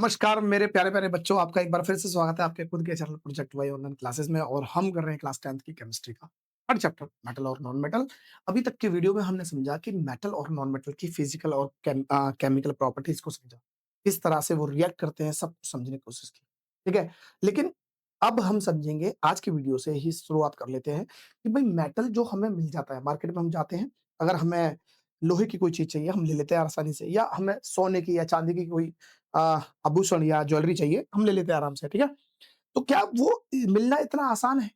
नमस्कार मेरे प्यारे-प्यारे बच्चों, आपका एक बार फिर से स्वागत है आपके खुद के channel project Y online classes में और हम कर रहे हैं क्लास 10th की केमिस्ट्री का थर्ड चैप्टर मेटल और नॉन मेटल। अभी तक की वीडियो में हमने समझा कि मेटल और नॉन मेटल की फिजिकल और केमिकल प्रॉपर्टीज को समझा। किस तरह से वो रिएक्ट करते हैं सब कुछ समझने की कोशिश की। ठीक है? लेकिन अब हम समझेंगे आज की वीडियो से ही शुरुआत कर लेते हैं कि भई मेटल जो हमें मिल जाता है, मार्केट में हम जाते हैं, अगर हमें लोहे की कोई चीज़ चाहिए, हम ले लेते हैं आसानी से या हमें सोने की या चांदी की कोई अ, आभूषण या ज्वेलरी चाहिए, हम ले लेते हैं आराम से, ठीक है? तो क्या वो मिलना इतना आसान है?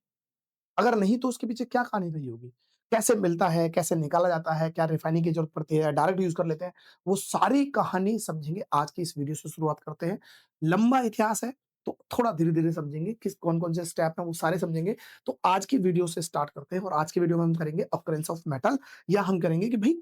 अगर नहीं तो उसके पीछे क्या कहानी रही होगी? कैसे मिलता है, कैसे निकाला जाता है, क्या रिफाइनिंग की ज़रूरत पड़ती है, डायरेक्ट यूज़ कर लेते हैं? वो सारी कहानी समझेंगे आज की इस वीडियो से शुरुआत करते हैं। लंबा इतिहास है, तो थोड़ा धीरे-धीरे समझेंगे, किस कौन-कौन से स्टेप हैं वो सारे समझेंगे। तो आज की वीडियो से स्टार्ट करते हैं और आज की वीडियो में हम करेंगे ऑकरेंस ऑफ मेटल या हम करेंगे कि भई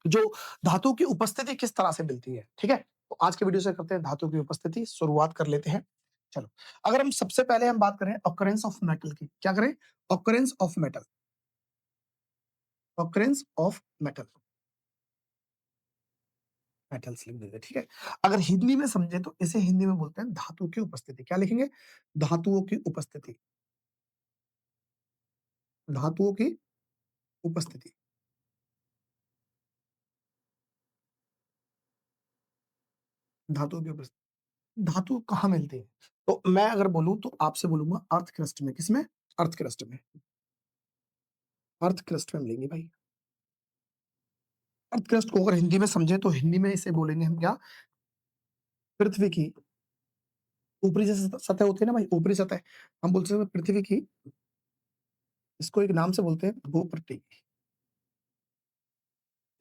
जो धातु की उपस्थिति किस तरह से मिलती है, ठीक है? तो आज के वीडियो से करते हैं धातु की उपस्थिति, शुरुआत कर लेते हैं। चलो, अगर हम सबसे पहले हम बात करें ऑकरेंस ऑफ मेटल की, क्या करें? Occurrence of metal, occurrence of metal, metals लिख देते हैं, ठीक है? अगर हिंदी में समझे तो इसे हिंदी में बोलते हैं धातु की उपस्थिति, क्या लिखेंगे? धातुओं की उपस्थिति, धातुओं की उपस्थिति, धातुओं की उपस्थिति। धातु कहाँ मिलती है? तो मैं अगर बोलूँ तो आपसे बोलूँगा अर्थ क्रस्ट में, किसमें? अर्थ क्रस्ट में, अर्थ क्रस्ट में मिलेंगी भाई। अर्थ क्रस्ट को अगर हिंदी में समझे तो हिंदी में इसे बोलेंगे हम क्या? पृथ्वी की ऊपरी जो सतह होती है ना भाई, ऊपरी सतह, हम बोल सकते हैं पृथ्वी की, इसको एक नाम से बोलते हैं भूपट्टी,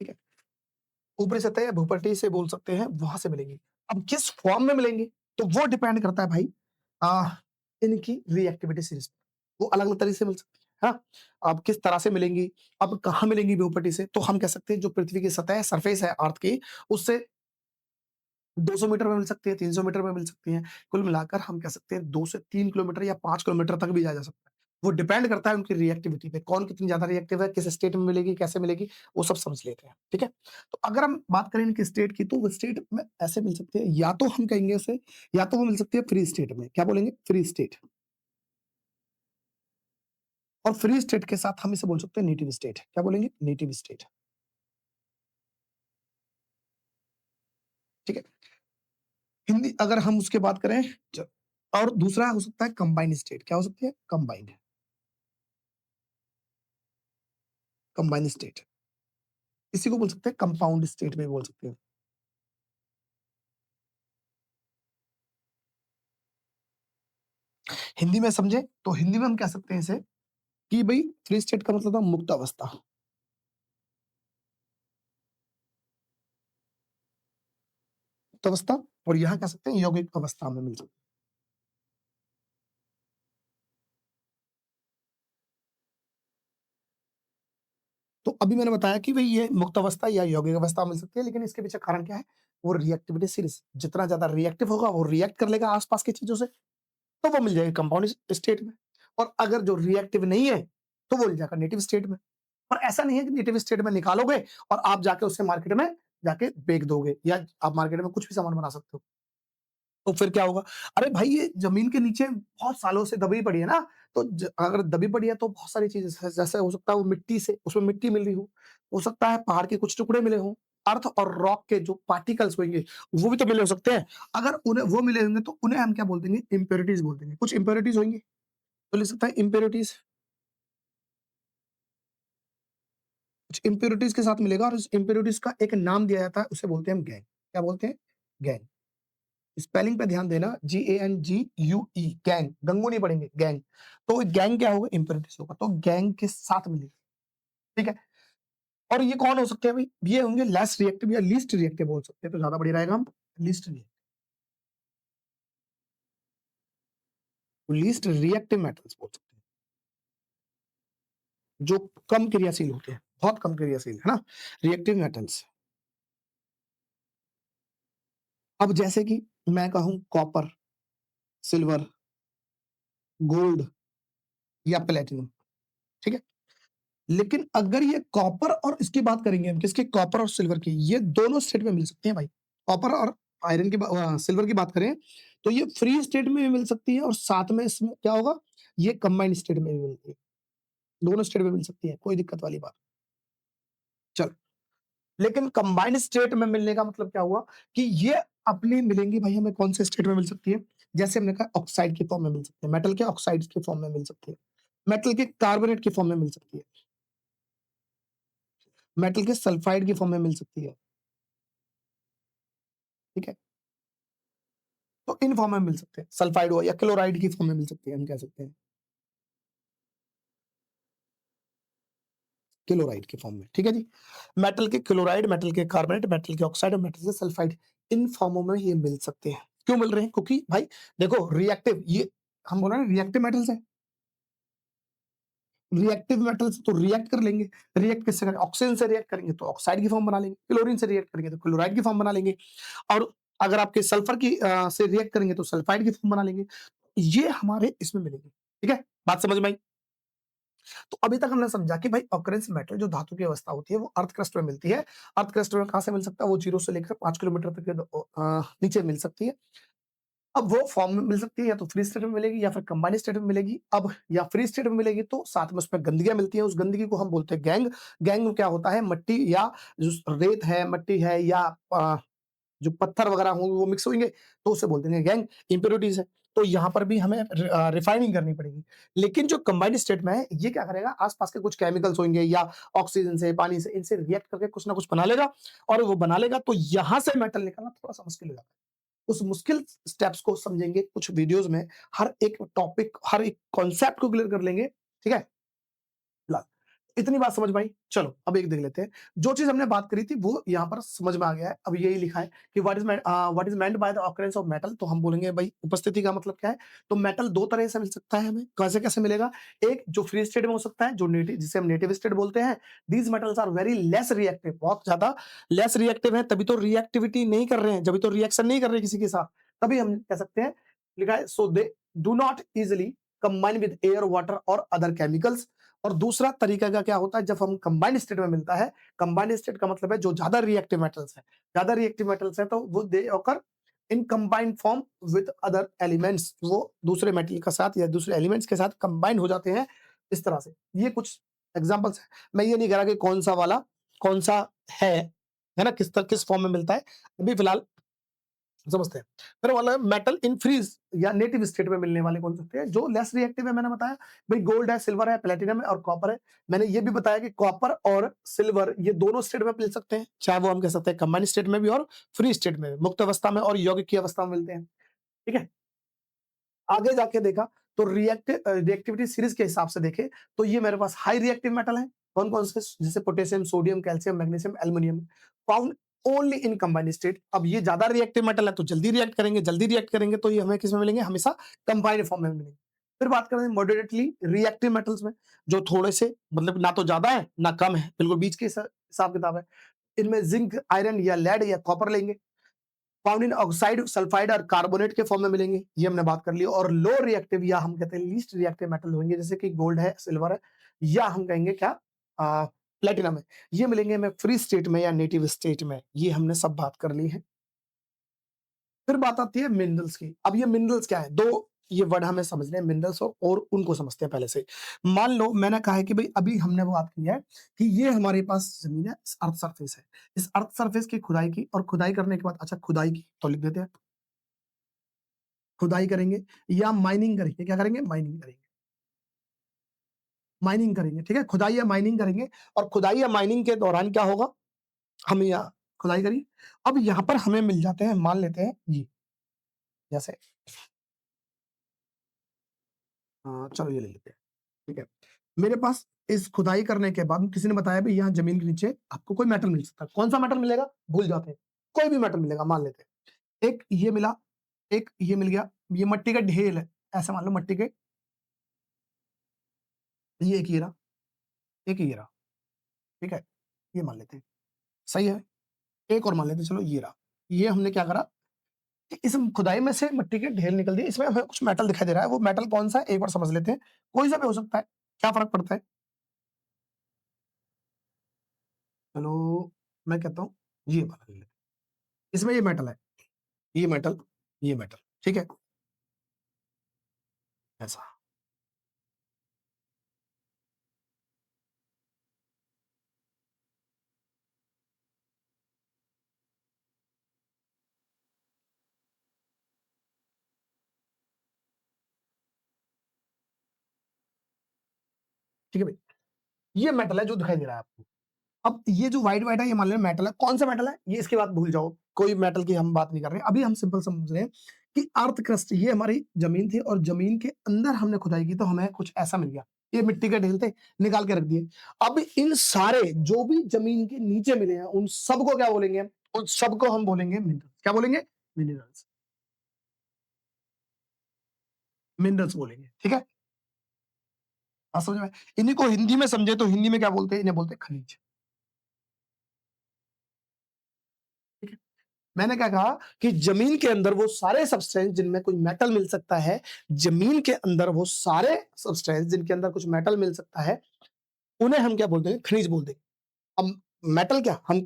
ठीक है? ऊपरी सतह या भूपट्टी से बोल सकते हैं, वहाँ से मिलेंगी। अब किस फॉर्म में मिलेंगी? तो वो डिपेंड करता है भाई अ, इनकी रिएक्टिविटी सीरीज़ पे। वो अलग-अलग तरीके से मिल सकती है ना? अब किस तरह से मिलेंगी, अब कहाँ मिलेंगी भूपट्टी से? तो हम कह सकते हैं जो पृथ्वी की सतह है, सरफेस है अर्थ की, उससे 200 मीटर में मिल सकती है, 300 मीटर में मिल सकती हैं। कुल मिलाकर हम कह सकते हैं 2 से 3 किलोमीटर या 5 किलोमीटर तक भी जाया जा सकता है। वो डिपेंड करता है उनकी रिएक्टिविटी पे, कौन कितनी ज़्यादा रिएक्टिव है, किस स्टेट में मिलेगी, कैसे मिलेगी, वो सब समझ लेते हैं, ठीक है? तो अगर हम बात करें इनकी स्टेट की, तो वो स्टेट में ऐसे मिल सकती है, या तो हम कहेंगे उसे, या तो वो मिल सकती है फ्री स्टेट में। क्या बोलेंगे? Free state. और फ्री स्टेट के साथ हम इसे बोल सकते हैं नेटिव स्टेट। क्या बोलेंगे? नेटिव स्टेट, ठीक है? हिंदी अगर हम उसके बात करें च और दूसरा हो सकता है कंबाइंड स्टेट। क्या हो सकती है? Combined, combined state. इसी को बोल सकते हैं कंपाउंड स्टेट में बोल सकते हैं। हिंदी में समझे तो हिंदी में हम कह सकते हैं इसे कि भई फ्री स्टेट का मतलब था मुक्त अवस्था, मुक्त अवस्था, और यहाँ कह सकते हैं यौगिक अवस्था में मिल सकती है। तो अभी मैंने बताया कि भई ये मुक्त अवस्था या यौगिक अवस्था मिल सकती है, लेकिन इसके पीछे कारण क्या है? वो रिएक्टिविटी सीरीज़, जितना ज़्यादा रिएक्टिव होगा वो रिएक्ट कर लेगा आस-पास की चीज़ों से, तो वो मिल जाएगी कंपाउंड स्टेट में। और अगर जो रिएक्टिव नहीं है, तो वो मिल जाएगा नेटिव स्टेट में। और ऐसा नहीं है कि नेटिव स्टेट में निकालोगे और आप जाके उससे मार्केट में जाके बेच दोगे या आप मार्केट में कुछ भी सामान बना सकते हो। तो फिर क्या होगा? अरे भाई ये ज़मीन के नीचे बहुत सालों से दबी पड़ी है ना, तो अगर दबी पड़ी है तो बहुत सारी चीज़ें जैसे हो सकता है वो मिट्टी से उसमें मिट्टी मिल रही हो सकता है पहाड़ के कुछ टुकड़े मिले हों, अर्थ और रॉक के जो पार्टिकल्स होंगे, वो भी तो मिले हो सकते हैं। अगर उन्हें वो मिले होंगे तो उन्हें हम क्या बोल देंगे? इम्प्योरिटीज़ बोल देंगे। कुछ इम्प्योरिटीज़ होंगी, तो लिख सकते हैं इम्प्योरिटीज़। कुछ इम्प्योरिटीज़ के साथ मिलेगा और उस इम्प्योरिटीज़ का एक नाम दिया जाता है, उसे बोलते हैं हम गैंग। क्या बोलते हैं? गैंग। स्पेलिंग पे ध्यान देना, G-A-N-G-U-E, गैंग, गंगू नहीं पढ़ेंगे, गैंग। तो गैंग क्या होगा? इम्प्योरिटीज़ होगा, तो गैंग के साथ मिलेगा, ठीक है? और ये कौन हो सकते हैं भई? ये होंगे लेस रिएक्टिव या लीस्ट रिएक्टिव बोल सकते हैं, तो ज़्यादा बढ़िया रहेगा हम लीस्ट रिएक्टिव मेटल्स बोल सकते हैं, जो कम क्रियाशील होते हैं, बहुत कम क्रियाशील, है ना? Reactive metals. अब जैसे कि मैं कहूँ कॉपर, सिल्वर, गोल्ड या प्लैटिनम, ठीक है? लेकिन अगर ये कॉपर और इसकी बात करेंगे हम किसकी? कॉपर और सिल्वर की, ये दोनों स्टेट में मिल सकते हैं भाई। कॉपर और आयरन की सिल्वर की बात करें, तो ये फ्री स्टेट में भी मिल सकती है और साथ में इसमें क्या होगा, ये कंबाइंड स्टेट में भी मिलती है। दोनों स्टेट में मिल सकती है, कोई दिक्कत वाली बात चलो। लेकिन कंबाइंड स्टेट में मिलने का मतलब क्या हुआ कि ये अपनी मिलेंगी भाई हमें कौन से स्टेट में मिल सकती है? जैसे हमने कहा ऑक्साइड की फॉर्म में मिल सकती है, मेटल के ऑक्साइड्स की फॉर्म में मिल सकती है, मेटल के कार्बोनेट की फॉर्म में मिल सकती है, मेटल के सल्फाइड की फॉर्म में मिल सकती है, ठीक है? तो इन फॉर्म में मिल सकते हैं, सल्फाइड हुआ या क्लोराइड की फॉर्म में मिल सकती है, हम कह सकते हैं, क्लोराइड की फॉर्म में, ठीक है जी? मेटल के क्लोराइड, मेटल के कार्बोनेट, मेटल के ऑक्साइड और मेटल के सल्फाइड इन फॉर्मों में ये मिल सकते हैं। क्यों मिल रहे हैं? क्योंकि भाई देखो रिएक्टिव ये हम बोल रहे हैं रिएक्टिव मेटल्स हैं। रिएक्टिव मेटल्स तो रिएक्ट कर लेंगे, रिएक्ट किससे करेंगे? ऑक्सीजन से रिएक्ट करेंगे तो ऑक्साइड की फॉर्म बना लेंगे, क्लोरीन से रिएक्ट करेंगे तो क्लोराइड की फॉर्म बना लेंगे और अगर आपके सल्फर की से रिएक्ट करेंगे तो सल्फाइड की फॉर्म बना लेंगे। ये हमारे इसमें मिलेंगे, ठीक है? बात समझ में आई? तो अभी तक हमने समझा कि भाई ऑकरेंस मेटल जो धातु की अवस्था होती है वो अर्थ क्रस्ट में मिलती है। अर्थ क्रस्ट में कहाँ से मिल सकता है? वो 0 से लेकर 5 किलोमीटर तक के नीचे मिल सकती है। अब वो फॉर्म में मिल सकती है या तो फ्री स्टेट में मिलेगी या फिर कंबाइंड स्टेट में मिलेगी। अब या फ्री स्टेट में मिलेगी तो साथ में उसमें गंदगियाँ मिलती हैं, उस गंदगी को हम बोलते हैं गैंग। गैंग में क्या होता है मट्टी या जो रेत है, मट्टी है या जो पत्थर वगैरह होंगे वो मिक्स होंगे तो उसे बोलते हैं गैंग, इम्प्योरिटीज़ है। तो यहाँ पर भी हमें रिफाइनिंग करनी पड़ेगी। लेकिन जो कंबाइंड स्टेट में है ये क्या करेगा आस-पास के कुछ केमिकल्स होंगे या ऑक्सीजन से, पानी से इनसे रिएक्ट करके कुछ ना कुछ बना लेगा और वो बना लेगा तो यहाँ से मेटल निकालना थोड़ा-सा मुश्किल हो जाता है। उस मुश्किल स्टेप्स को समझेंगे कुछ वीडियोज़ में, हर एक टॉपिक, हर एक कॉन्सेप्ट को क्लियर कर लेंगे, ठीक है? ला इतनी बात समझ में आई? चलो अब एक देख लेते हैं। जो चीज़ हमने बात करी थी वो यहाँ पर समझ में आ गया है। अब यही लिखा है कि what is meant by the occurrence of metal तो हम बोलेंगे भई उपस्थिति का मतलब क्या है? तो मेटल 2 तरह से मिल सकता है हमें। कैसे-कैसे मिलेगा? एक जो फ्री स्टेट में हो सकता है, जो नेटिव जिसे हम नेटिव स्टेट बोलते हैं। These metals are very less reactive बहुत ज़्यादा लेस रिएक्टिव है तभी तो रिएक्टिविटी नहीं कर रहे हैं, जभी तो रिएक्शन नहीं कर रहे हैं किसी के साथ। तभी हम कह सकते हैं लिखा है so they do not easily combine with air, water और अदर केमिकल्स और दूसरा तरीका का क्या होता है जब हम कंबाइंड स्टेट में मिलता है, कंबाइंड स्टेट का मतलब है जो ज़्यादा रिएक्टिव मेटल्स हैं, ज़्यादा रिएक्टिव मेटल्स हैं तो वो they occur in combined form with other elements वो दूसरे मेटल के साथ या दूसरे एलिमेंट्स के साथ कंबाइन हो जाते हैं, इस तरह से। ये कुछ एग्ज़ाम्पल्स हैं। मैं ये नहीं कह रहा कि कौन-सा वाला कौन-सा है ना? किस फॉर्म में मिलता है। अभी फिलहाल समझते हैं। फिर वाला मेटल इन फ्रीज़ या नेटिव स्टेट में मिलने वाले कौन से होते हैं? जो लेस रिएक्टिव है मैंने बताया, भई गोल्ड है, सिल्वर है, प्लैटिनम है और कॉपर है। मैंने ये भी बताया कि कॉपर और सिल्वर ये दोनों स्टेट में मिल सकते हैं, चाहे वो हम कह सकते हैं कंबाइंड स्टेट में भी और फ्री स्टेट में भी, मुक्त अवस्था में और यौगिक की अवस्था में मिलते हैं, ठीक है? आगे जाके देखा तो रिएक्टिविटी सीरीज़ के हिसाब से देखें, तो ये मेरे पास हाई रिएक्टिव मेटल है। कौन-कौन से? जैसे potassium, sodium, calcium, magnesium, aluminium found only in combined state. अब ये ज़्यादा रिएक्टिव मेटल है तो जल्दी रिएक्ट करेंगे तो ये हमें किसमें मिलेंगे? हमेशा कंबाइंड फॉर्म में मिलेंगे। फिर बात करें मॉडरेटली रिएक्टिव मेटल्स में, जो थोड़े से मतलब ना तो ज़्यादा है, ना कम है, बिल्कुल बीच के हिसाब-किताब है। इनमें ज़िंक, आयरन या लेड या कॉपर लेंगे। फाउंड इन ऑक्साइड, सल्फाइड और कार्बोनेट के फॉर्म में मिलेंगे, ये हमने बात कर ली और लो रिएक्टिव या हम कहते हैं लीस्ट रिएक्टिव मेटल होंगे जैसे कि गोल्ड है, सिल्वर है या हम कहेंगे क्या प्लैटिनम है। ये मिलेंगे हमें फ्री स्टेट में या नेटिव स्टेट में, ये हमने सब बात कर ली है। फिर बात आती है मिनरल्स की। अब ये मिनरल्स क्या है? 2 ये वर्ड हमें समझने हैं मिनरल्स और उनको समझते हैं पहले से। मान लो मैंने कहा है कि भई अभी हमने वो बात की है कि ये हमारे पास ज़मीन है, अर्थ सरफेस है। इस अर्थ सरफेस की खुदाई की और खुदाई करने के बाद अच्छा खुदाई की तो लिख देते हैं। खुदाई करेंगे या माइनिंग करेंगे, क्या करेंगे? माइनिंग करेंगे। माइनिंग करेंगे, ठीक है? खुदाई या माइनिंग करेंगे और खुदाई या माइनिंग के दौरान क्या होगा? हम यहाँ खुदाई करी, अब यहाँ पर हमें मिल जाते हैं, मान लेते हैं ये, जैसे चलो ये ले लेते हैं, ठीक है? मेरे पास इस खुदाई करने के बाद किसी ने बताया भई यहाँ ज़मीन के नीचे आपको कोई मेटल मिल सकता है। कौन-सा मेटल मिलेगा? भूल जाते हैं। कोई भी मेटल मिलेगा मान लेते हैं। एक ये मिला, एक ये मिल गया, ये मिट्टी का ढेल है, ऐसा मान लो मिट्टी के ये एक ये रहा, एक ये रहा, ठीक है? ये मान लेते हैं, सही है? एक और मान लेते हैं चलो ये रहा। ये हमने क्या करा कि इस खुदाई में से मिट्टी के ढेर निकल दिए, इसमें हमें कुछ मेटल दिखाई दे रहा है, वो मेटल कौन-सा है एक बार समझ लेते हैं। कोई-सा भी हो सकता है, क्या फ़र्क पड़ता है? चलो मैं कहता हूँ ये वाला ले लेते हैं, इसमें ये मेटल है, ये मेटल, ये मेटल, ठीक है? ऐसा, ठीक है भाई? ये मेटल है जो दिखाई दे रहा है आपको। अब ये जो व्हाइट-व्हाइट है ये मान लें मेटल है, कौन-सा मेटल है? ये इसकी बात भूल जाओ, कोई मेटल की हम बात नहीं कर रहे हैं। अभी हम सिंपल समझ रहे हैं कि अर्थ क्रस्ट ये हमारी ज़मीन थी और ज़मीन के अंदर हमने खुदाई की तो हमें कुछ ऐसा मिल गया। ये मिट्टी के ढेल थे, निकाल के रख दिए। अब इन सारे जो भी ज़मीन के नीचे मिले हैं, उन सबको क्या बोलेंगे? उन सबको हम बोलेंगे मिनरल्स। क्या बोलेंगे? मिनरल्स, मिनरल्स बोलेंगे, ठीक है? बात समझ में आई? इन्हीं को हिंदी में समझे तो हिंदी में क्या बोलते हैं? इन्हें बोलते हैं खनिज, ठीक है? मैंने क्या कहा कि ज़मीन के अंदर वो सारे सब्सटेंस जिनमें कोई मेटल मिल सकता है, ज़मीन के अंदर वो सारे सब्सटेंस जिनके अंदर कुछ मेटल मिल सकता है, उन्हें हम क्या बोलते हैं? खनिज बोलते हैं। अब मेटल क्या हम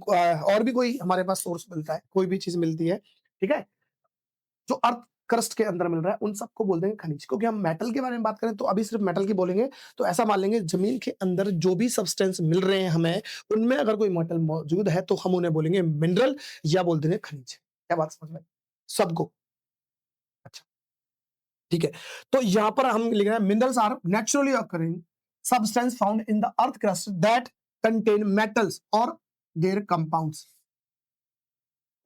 और भी कोई हमारे पास सोर्स मिलता है, कोई भी चीज़ मिलती है, ठीक है? जो अर्थ क्रस्ट के अंदर मिल रहा है, उन सबको बोल देंगे खनिज। क्योंकि हम मेटल के बारे में बात करें तो अभी सिर्फ मेटल की बोलेंगे, तो ऐसा मान लेंगे ज़मीन के अंदर जो भी सब्सटेंस मिल रहे हैं हमें, उनमें अगर कोई मेटल मौजूद है, तो हम उन्हें बोलेंगे मिनरल या बोल देंगे खनिज। क्या बात समझ में आई? सबको। अच्छा, ठीक है। तो यहाँ पर हम लिख रहे हैं minerals are naturally occurring substance found in the earth crust that contain metals और देयर कंपाउंड्स।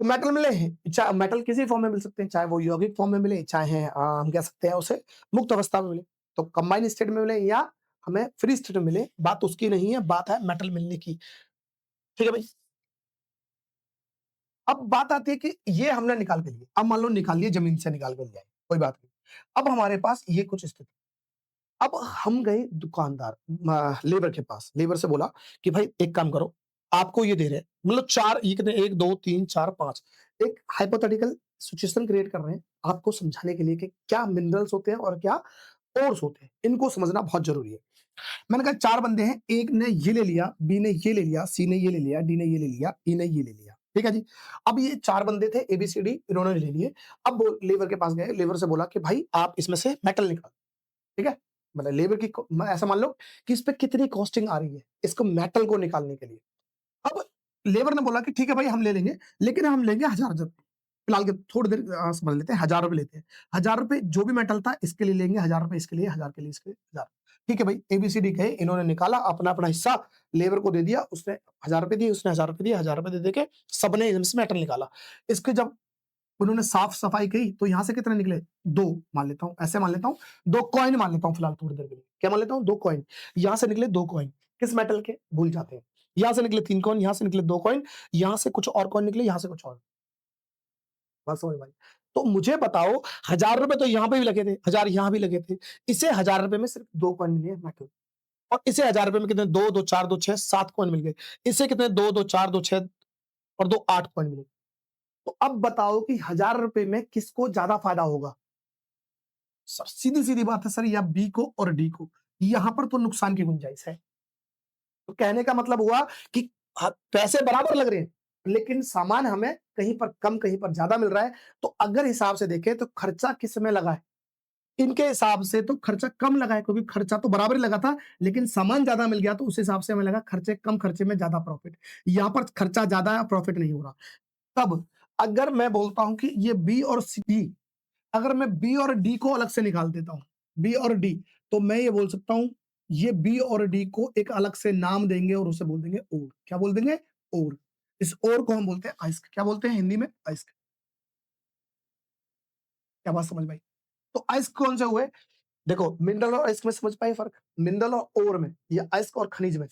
तो मेटल मिले हैं, चाहे मेटल किसी फॉर्म में मिल सकते हैं, चाहे वो यौगिक फॉर्म में मिले, चाहे हम कह सकते हैं उसे मुक्त अवस्था में मिले। तो कंबाइन स्टेट में मिले या हमें फ्री स्टेट में मिले, बात उसकी नहीं है, बात है मेटल मिलने की। ठीक है भाई? अब बात आती है कि ये हमने निकाल के लिए, अब मान लो निकाल लिए ज़मीन से निकाल के ले आए, कोई बात नहीं। अब हमारे पास ये कुछ स्थिति, अब हम गए दुकानदार लेबर के पास, लेबर से बोला कि भाई एक काम करो, आपको ये दे रहे हैं, मतलब 4 ये कितने 1, 2, 3, 4, 5 एक हाइपोथेटिकल सिचुएशन क्रिएट कर रहे हैं, आपको समझाने के लिए कि क्या मिनरल्स होते हैं और क्या ओर्स होते हैं, इनको समझना बहुत ज़रूरी है। मैंने कहा 4 बंदे हैं, एक ने ये ले लिया, बी ने ये ले लिया, सी ने ये ले लिया, डी ने ये ले लिया, ई ने ये ले लिया। ठीक है जी? अब ये 4 बंदे थे एबीसीडी इन्होंने ले लिए। अब वो लेबर के पास गए, लेबर से बोला कि भाई आप इसमें से मेटल निकालो। ठीक है? मतलब लेबर की को म ऐसा मान लो कि इस पे कितनी कॉस्टिंग आ रही है, इसको मेटल को निकालने के लिए। अब लेबर ने बोला कि ठीक है भाई हम ले लेंगे, लेकिन हम लेंगे ₹1000 फिलहाल के थोड़ी देर समझ लेते हैं ₹1000 लेते हैं। ₹1000 जो भी मेटल था इसके लिए लेंगे, ₹1000 इसके लिए, 1000 के लिए इसके लिए, 1000 ठीक है भाई, एबीसीडी गए, इन्होंने निकाला अपना-अपना हिस्सा लेबर को दे दिया, उसने ₹1000 दिए, उसने ₹1000 दिए, ₹1000 दे-दे के सबने इसमें मेटल निकाला। इसके जब उन्होंने साफ-सफाई की, तो यहाँ से कितने निकले? 2 मान लेता हूँ, ऐसे मान लेता हूँ, 2 कॉइन मान लेता हूँ फिलहाल थोड़ी देर के लिए। क्या मान लेता हूँ? 2 कॉइन। यहाँ से निकले 2 कॉइन, किस मेटल के? भूल जाते हैं। यहाँ से निकले 3 कॉइन, यहाँ से निकले 2 कॉइन, यहाँ से कुछ और कॉइन निकले, यहाँ से कुछ और। बात समझ में आई? तो मुझे बताओ ₹1000 तो यहाँ पे भी लगे थे, 1000 यहाँ भी लगे थे। इसे ₹1000 में सिर्फ 2 कॉइन मिले हैं मेटल और इसे ₹1000 में कितने 2, 2, 4, 2, 6, 7 कॉइन मिल गए। इसे कितने 2, 2, 4, 2, 6 और 2 8 कॉइन मिले। तो अब बताओ कि ₹1000 में किसको ज़्यादा फ़ायदा होगा? सर सीधी-सीधी बात है सर या बी को और डी को। यहाँ पर तो नुकसान की गुंजाइश है। तो कहने का मतलब हुआ कि पैसे बराबर लग रहे हैं, लेकिन सामान हमें कहीं पर कम, कहीं पर ज़्यादा मिल रहा है। तो अगर हिसाब से देखें तो खर्चा किसमें लगा है? इनके हिसाब से तो खर्चा कम लगा है क्योंकि खर्चा तो बराबर ही लगा था, लेकिन सामान ज़्यादा मिल गया तो उस हिसाब से हमें लगा खर्चे कम खर्चे में ज़्यादा प्रॉफिट। यहाँ पर खर्चा ज़्यादा है, प्रॉफिट नहीं हो रहा। तब अगर मैं बोलता हूँ कि ये बी और सी अगर मैं बी और डी को अलग से निकाल देता हूँ, बी और डी, तो मैं ये बोल सकता हूँ, ये बी और डी को एक अलग से नाम देंगे और उसे बोल देंगे ओर। क्या बोल देंगे? ओर। इस ओर को हम बोलते हैं अयस्क। क्या बोलते हैं हिंदी में? अयस्क। क्या बात समझ में आई? तो अयस्क कौन से हुए? देखो मिनरल और अयस्क में समझ पाए फ़र्क? मिनरल और ओर में या अयस्क और खनिज में।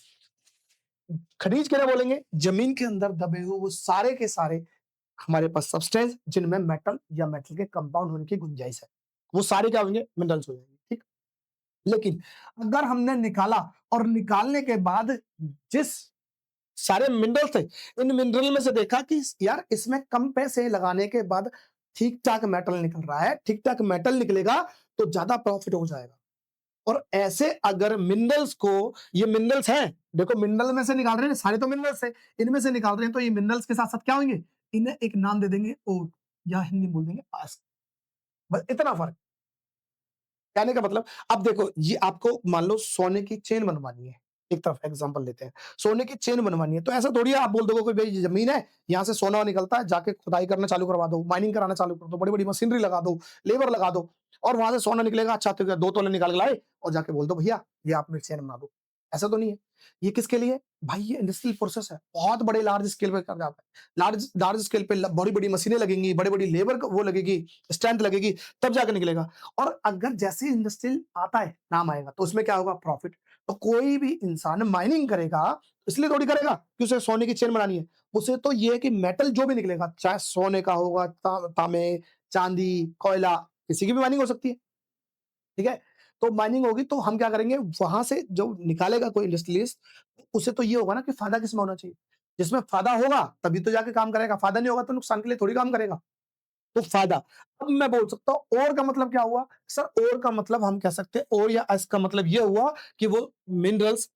खनिज किन्हें बोलेंगे? जमीन के अंदर दबे हुए वो सारे के सारे हमारे पास सब्सटेंस जिनमें मेटल या मेटल के कंपाउंड होने की गुंजाइश है। वो सारे क्या होंगे? मिनरल्स हो जाएँगे, ठीक? लेकिन अगर हमने निकाला और निकालने के बाद जिस सारे मिनरल थे, इन मिनरल में से देखा कि यार इसमें कम पैसे लगाने के बाद ठीक-ठाक मेटल निकल रहा है, ठीक-ठाक मेटल निकलेगा तो ज़्यादा प्रॉफिट हो जाएगा। और ऐसे अगर मिनरल्स को ये मिनरल्स हैं, देखो मिनरल में से निकाल रहे हैं, सारे तो मिनरल्स हैं, इनमें से निकाल रहे हैं तो ये मिनरल्स के साथ-साथ क्या होंगे? इन्हें एक नाम दे देंगे ओर। या हिंदी में बोल देंगे आस्क। बस इतना फ़र्क। कहने का मतलब अब देखो ये आपको मान लो सोने की चेन बनवानी है, एक तरफ एग्ज़ाम्पल लेते हैं, सोने की चेन बनवानी है, तो ऐसा थोड़ी है आप बोल दोगे कोई भई ये ज़मीन है, यहाँ से सोना निकलता है, जाके खुदाई करना चालू करवा दो, माइनिंग कराना चालू कर दो, बड़ी-बड़ी मशीनरी लगा दो, लेबर लगा दो और वहाँ से सोना निकलेगा अच्छा तो क्या 2 तोले निकाल के लाए और जाके बोल दो भैया ये आप मेरी चेन बना दो। ऐसा तो नहीं है। ये किसके लिए? भाई ये इंडस्ट्रियल प्रोसेस है, बहुत बड़े लार्ज स्केल पे कर जाता है। लार्ज लार्ज स्केल पे ल बड़ी-बड़ी मशीनें लगेंगी, बड़ी-बड़ी लेबर क वो लगेगी, स्ट्रेंथ लगेगी, तब जाके निकलेगा। और अगर जैसे ही इंडस्ट्रियल आता है, नाम आएगा, तो उसमें क्या होगा? प्रॉफिट। तो कोई भी इंसान माइनिंग करेगा, इसलिए थोड़ी करेगा कि उसे सोने की चेन बनानी है। उसे तो ये है कि मेटल जो भी निकलेगा, चाहे सोने का होगा, तांबे, चांदी, कोयला, किसी की भी माइनिंग हो सकती है, ठीक है? तो माइनिंग होगी तो हम क्या करेंगे, वहाँ से जो निकालेगा कोई इंडस्ट्रियलिस्ट, उसे तो ये होगा ना कि फ़ायदा किसमें होना चाहिए? जिसमें फ़ायदा होगा, तभी तो जाके काम करेगा, फ़ायदा नहीं होगा तो नुकसान के लिए थोड़ी काम करेगा। तो फ़ायदा। अब मैं बोल सकता हूँ और का मतलब क्या हुआ? सर और का मतलब हम कह सकते हैं और या एस का मतलब ये हुआ कि वो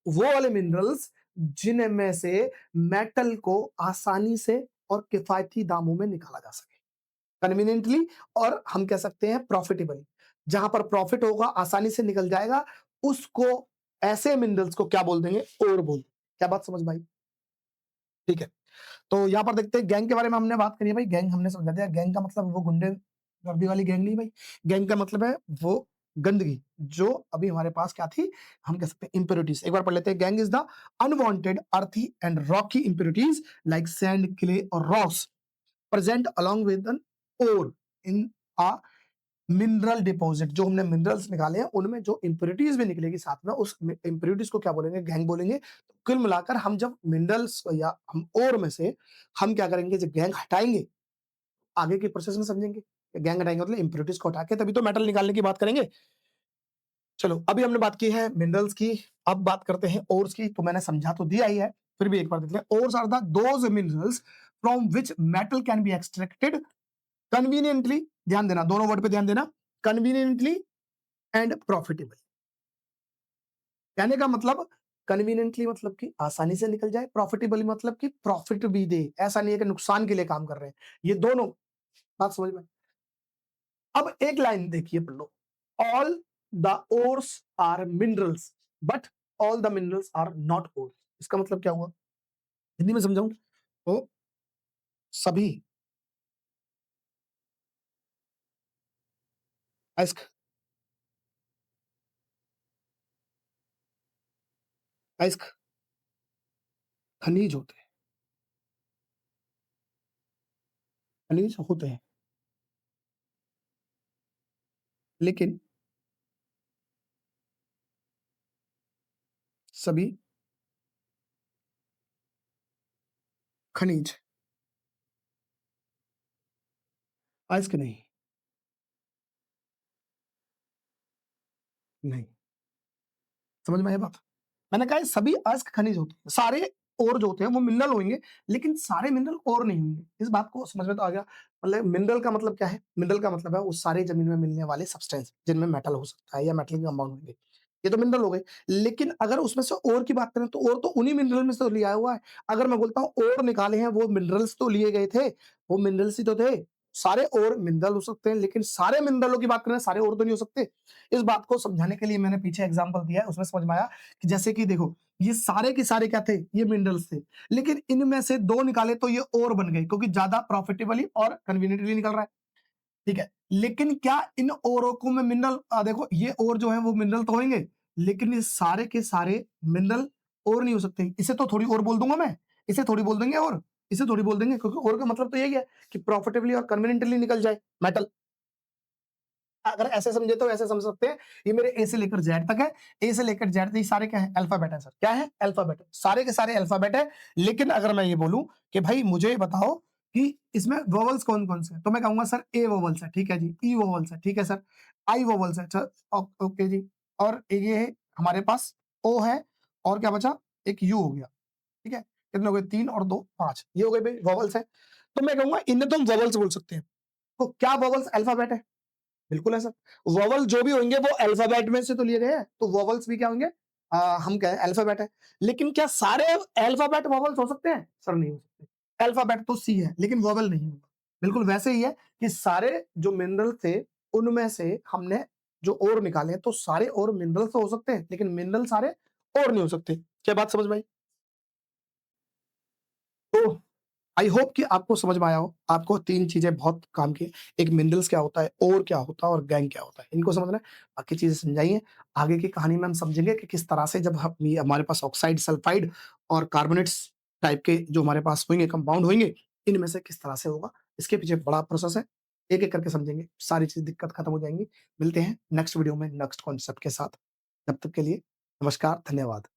वाले मिनरल्स जिनमें से मेटल को आसानी से और किफ़ायती दामों में निकाला जा सके। कन्वीनिएंटली और हम कह सकते हैं प्रॉफिटेबली। जहाँ पर प्रॉफिट होगा, आसानी से निकल जाएगा, उसको ऐसे मिनरल्स को क्या बोल देंगे? ओर बोल। क्या बात समझ में आई? ठीक है। तो यहाँ पर देखते हैं गैंग के बारे में हमने बात करी है भाई, गैंग हमने समझा दिया। गैंग का मतलब वो गुंडेगर्दी वाली गैंग नहीं भाई। गैंग का मतलब है वो गंदगी, जो अभी हमारे पास क्या थी, हम कह सकते हैं इम्प्यूरिटीज़। एक बार पढ़ लेते हैं। Gangue is the unwanted earthy and rocky impurities like sand, clay और rocks present along with an ore in a mineral deposit. जो हमने मिनरल्स निकाले हैं, उनमें जो इम्प्यूरिटीज़ भी निकलेगी साथ में, उस इम्प्यूरिटीज़ को क्या बोलेंगे? गैंग बोलेंगे। तो कुल मिलाकर हम जब मिनरल्स या हम ओर में से हम क्या करेंगे, जब गैंग हटाएँगे, आगे के प्रोसेस में समझेंगे। गैंग हटाएँगे मतलब इम्प्यूरिटीज़ को हटा के तभी तो मेटल निकालने की बात करेंगे। चलो, अभी हमने बात की है मिनरल्स की, अब बात करते हैं ओर्स की। तो मैंने समझा तो दिया ही है, फिर भी एक बार देख लें। Ores are the those minerals from which metal can be extracted conveniently. ध्यान देना, दोनों वर्ड पे ध्यान देना, कन्वीनिएंटली एंड प्रॉफिटेबल। कहने का मतलब कन्वीनिएंटली मतलब कि आसानी से निकल जाए, प्रॉफिटेबली मतलब कि प्रॉफिट भी दे। ऐसा नहीं है कि नुकसान के लिए काम कर रहे हैं। ये दोनों बात समझ में। अब एक लाइन देखिए पढ़ लो। All the ores are minerals but all the minerals are not ores. इसका मतलब क्या हुआ? हिंदी में समझाऊं तो सभी अयस्क अयस्क खनिज होते हैं, खनिज होते हैं, लेकिन सभी खनिज अयस्क नहीं। नहीं, समझ में आई बात? मैंने कहा ये सभी अयस्क खनिज होते हैं। सारे ओर जो होते हैं वो मिनरल होंगे, लेकिन सारे मिनरल ओर नहीं होंगे। इस बात को समझ में तो आ गया। मतलब मिनरल का मतलब क्या है? मिनरल का मतलब है वो सारे ज़मीन में मिलने वाले सब्सटेंस जिनमें मेटल हो सकता है या मेटल के कंपाउंड होंगे। ये तो मिनरल हो गए। लेकिन अगर उसमें से ओर की बात करें तो ओर तो उन्हीं मिनरल में से तो लिया हुआ है। अगर मैं बोलता हूँ ओर निकाले हैं, वो मिनरल्स तो लिए गए थे, वो मिनरल्स ही तो थे। सारे ओर मिनरल हो सकते हैं, लेकिन सारे मिनरलों की बात करें, सारे ओर तो नहीं हो सकते। इस बात को समझाने के लिए मैंने पीछे एग्ज़ाम्पल दिया है, उसमें समझ में आया कि जैसे कि देखो, ये सारे के सारे क्या थे? ये मिनरल्स थे। लेकिन इनमें से 2 निकाले तो ये और बन गए क्योंकि ज़्यादा प्रॉफिटेबली और कन्वीनिएंटली निकल रहा है, ठीक है? लेकिन क्या इन ओरों को मैं मिनरल देखो ये और जो है वो मिनरल तो होंगे, लेकिन ये सारे के सारे मिनरल और नहीं हो सकते। इसे तो थोड़ी और बोल दूँगा मैं, इसे थोड़ी बोल देंगे और, इसे थोड़ी बोल देंगे क्योंकि और का मतलब तो यही है कि प्रॉफिटेबली और कन्वीनिएंटली निकल जाए मेटल। अगर ऐसे समझे तो ऐसे समझ सकते हैं, ये मेरे ए से लेकर जेड तक है, ए से लेकर जेड तक ये सारे क्या है? अल्फाबेट है सर। क्या है? अल्फाबेट है। सारे के सारे अल्फाबेट है, लेकिन अगर मैं ये बोलूँ कि भाई मुझे बताओ कि इसमें वोवेल्स कौन-कौन से हैं? तो मैं कहूँगा सर ए वोवेल्स है, ठीक है जी, ई वोवेल्स है, ठीक है सर, आई वोवेल्स है, ओके जी, और ये है हमारे पास ओ है और क्या बचा? एक यू हो गया, ठीक है? कितने हो गए? 3 और 2 5 ये हो गए भई वोवेल्स हैं। तो मैं कहूँगा इन्हें तो हम वोवेल्स बोल सकते हैं। तो क्या वोवेल्स अल्फाबेट है? बिल्कुल है सर। वोवेल जो भी होंगे वो अल्फाबेट में से तो लिए गए हैं, तो वोवेल्स भी क्या होंगे? हम क्या है अल्फाबेट है। लेकिन क्या सारे अल्फाबेट वोवेल्स हो सकते हैं? सर नहीं हो सकते। अल्फाबेट तो सी है, लेकिन वोवेल नहीं होगा। बिल्कुल वैसे ही है कि सारे जो मिनरल थे, उनमें से हमने जो ओर निकाले हैं, तो सारे ओर मिनरल तो हो सकते हैं, लेकिन मिनरल सारे ओर नहीं हो सकते। क्या बात समझ में आई? तो आई होप कि आपको समझ में आया हो। आपको 3 चीज़ें बहुत काम की। एक मिनरल्स क्या होता है, ओर क्या होता है और गैंग क्या होता है। इनको समझना है, बाकी चीज़ें समझाइए। आगे की कहानी में हम समझेंगे कि किस तरह से जब हम ये हमारे पास ऑक्साइड, सल्फाइड और कार्बोनेट्स टाइप के जो हमारे पास होंगे, कंपाउंड होंगे, इनमें से किस तरह से होगा। इसके पीछे बड़ा प्रोसेस है। एक-एक करके समझेंगे, सारी चीज़ दिक्कत खत्म हो जाएँगी। मिलते हैं नेक्स्ट वीडियो में नेक्स्ट कॉन्सेप्ट के साथ। तब तक के लिए नमस्कार, धन्यवाद।